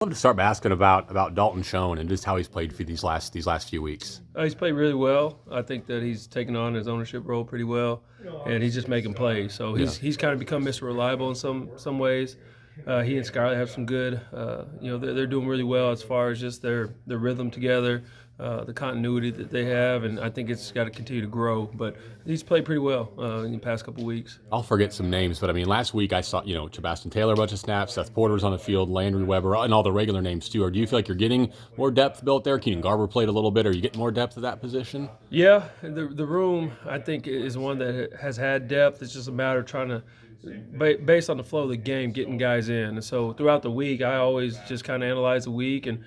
I wanted to start by asking about Dalton Schoen and just how he's played for these last few weeks. He's played really well. I think that he's taken on his ownership role pretty well, and he's just making plays. So he's kind of become Mr. Reliable in some ways. He and Skylar have some good. They're doing really well as far as just their rhythm together, the continuity that they have, and I think it's got to continue to grow. But he's played pretty well in the past couple weeks. I'll forget some names, but I mean, last week I saw Sebastian Taylor a bunch of snaps, Seth Porter was on the field, Landry Weber, and all the regular names too. Or do you feel like you're getting more depth built there? Keenan Garber played a little bit. Are you getting more depth at that position? Yeah, the room I think is one that has had depth. It's just a matter of trying to, based on the flow of the game, getting guys in. And so throughout the week, I always just kind of analyze the week, and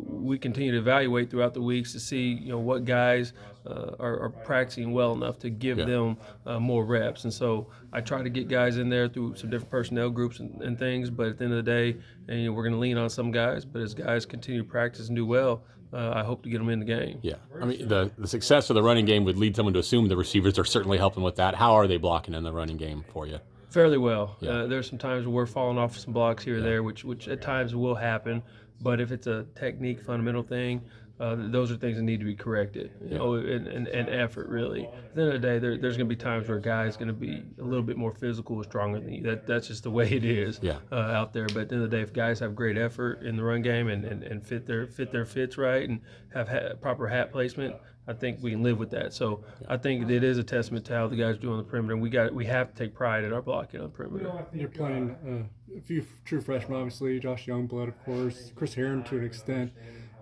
we continue to evaluate throughout the weeks to see what guys are practicing well enough to give them more reps. And so I try to get guys in there through some different personnel groups and things. But at the end of the day, we're going to lean on some guys. But as guys continue to practice and do well, I hope to get them in the game. Yeah, I mean the success of the running game would lead someone to assume the receivers are certainly helping with that. How are they blocking in the running game for you? Fairly well. Yeah. There's some times where we're falling off some blocks here or there, which at times will happen. But if it's a technique, fundamental thing, those are things that need to be corrected. And effort really. At the end of the day, there's going to be times where a guy's going to be a little bit more physical or stronger than you. That's just the way it is out there. But at the end of the day, if guys have great effort in the run game and fit their fits right and have proper hat placement, I think we can live with that. So I think it is a testament to how the guys do on the perimeter. We have to take pride in our blocking on the perimeter. You're playing a few true freshmen, obviously. Josh Youngblood, of course. Chris Herron to an extent.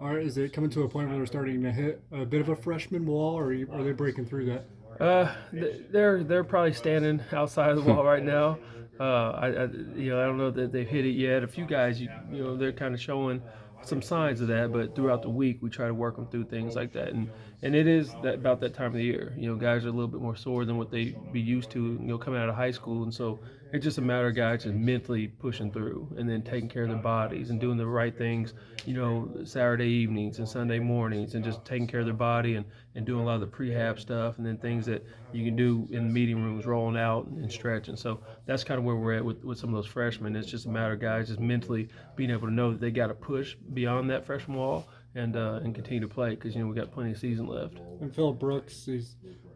Is it coming to a point where they're starting to hit a bit of a freshman wall, or are they breaking through that? They're probably standing outside of the wall right now. I don't know that they've hit it yet. A few guys, they're kind of showing some signs of that, but throughout the week we try to work them through things like that, and it is about that time of the year. Guys are a little bit more sore than what they be used to, coming out of high school, and so it's just a matter of guys just mentally pushing through and then taking care of their bodies and doing the right things, Saturday evenings and Sunday mornings, and just taking care of their body and doing a lot of the prehab stuff, and then things that you can do in the meeting rooms, rolling out and stretching. So that's kind of where we're at with some of those freshmen. It's just a matter of guys just mentally being able to know that they got to push beyond that freshman wall and continue to play, because we got plenty of season left. And Phillip Brooks, I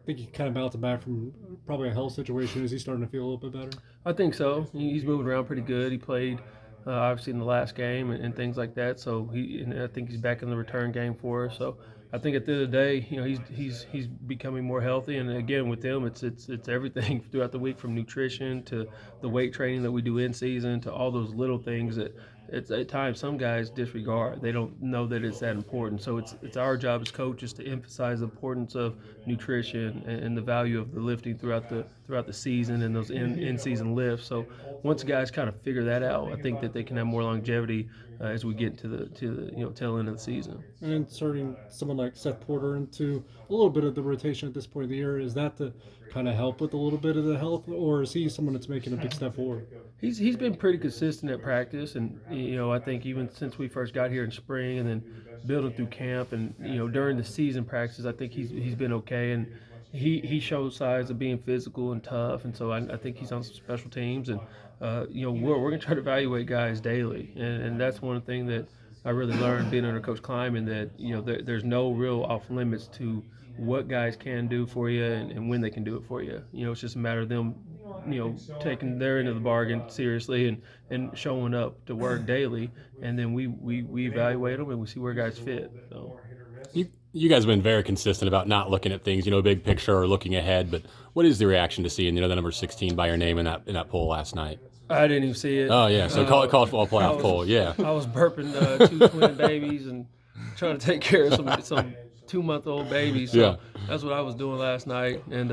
think he kind of bounced back from probably a health situation. Is he starting to feel a little bit better? I think so. He's moving around pretty good. He played obviously in the last game and things like that. So I think he's back in the return game for us. So I think at the end of the day, he's becoming more healthy. And again, with him, it's everything throughout the week, from nutrition to the weight training that we do in season to all those little things that at times some guys disregard. They don't know that it's that important. So it's our job as coaches to emphasize the importance of nutrition and the value of the lifting throughout the season and those in-season lifts. So once guys kind of figure that out, I think that they can have more longevity as we get to the tail end of the season. And inserting someone like Seth Porter into a little bit of the rotation at this point of the year, is that to kind of help with a little bit of the health, or is he someone that's making a big step forward? He's been pretty consistent at practice, and I think even since we first got here in spring and then building through camp and during the season practices, I think he's been okay, and he shows signs of being physical and tough, and so I think he's on some special teams, and we're going to try to evaluate guys daily, and that's one thing that I really learned being under Coach Kleiman, that there's no real off limits to what guys can do for you and when they can do it for you. It's just a matter of them taking their end of the bargain seriously and showing up to work daily, and then we evaluate them and we see where guys fit. So. You guys have been very consistent about not looking at things, big picture or looking ahead. But what is the reaction to seeing, the number 16 by your name in that poll last night? I didn't even see it. Oh yeah, so college football playoff poll, yeah. I was burping 2 twin babies and trying to take care of some 2-month-old babies. So that's what I was doing last night. And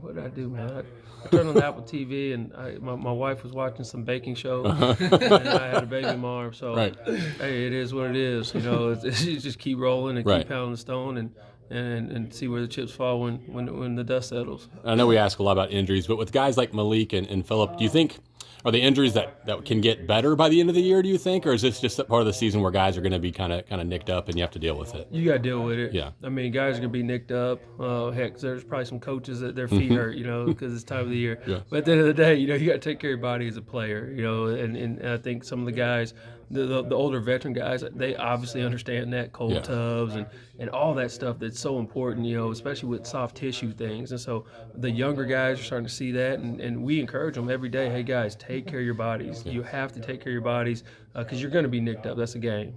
what did I do, man? I turned on the Apple TV, and my wife was watching some baking show, and I had a baby in my arm. So, hey, it is what it is. You just keep rolling and keep pounding the stone and see where the chips fall when the dust settles. I know we ask a lot about injuries, but with guys like Malik and Phillip, do you think are the injuries that can get better by the end of the year, do you think, or is this just part of the season where guys are going to be kind of nicked up and you have to deal with it? You got to deal with it. Yeah. I mean, guys are going to be nicked up. Heck, there's probably some coaches that their feet hurt, because it's time of the year. Yeah. But at the end of the day, you got to take care of your body as a player, and I think some of the guys the older veteran guys, they obviously understand that cold Yeah. tubs and all that stuff that's so important, especially with soft tissue things. And so the younger guys are starting to see that, and we encourage them every day. Hey guys, take care of your bodies. Yeah. You have to take care of your bodies because you're going to be nicked up. That's a game.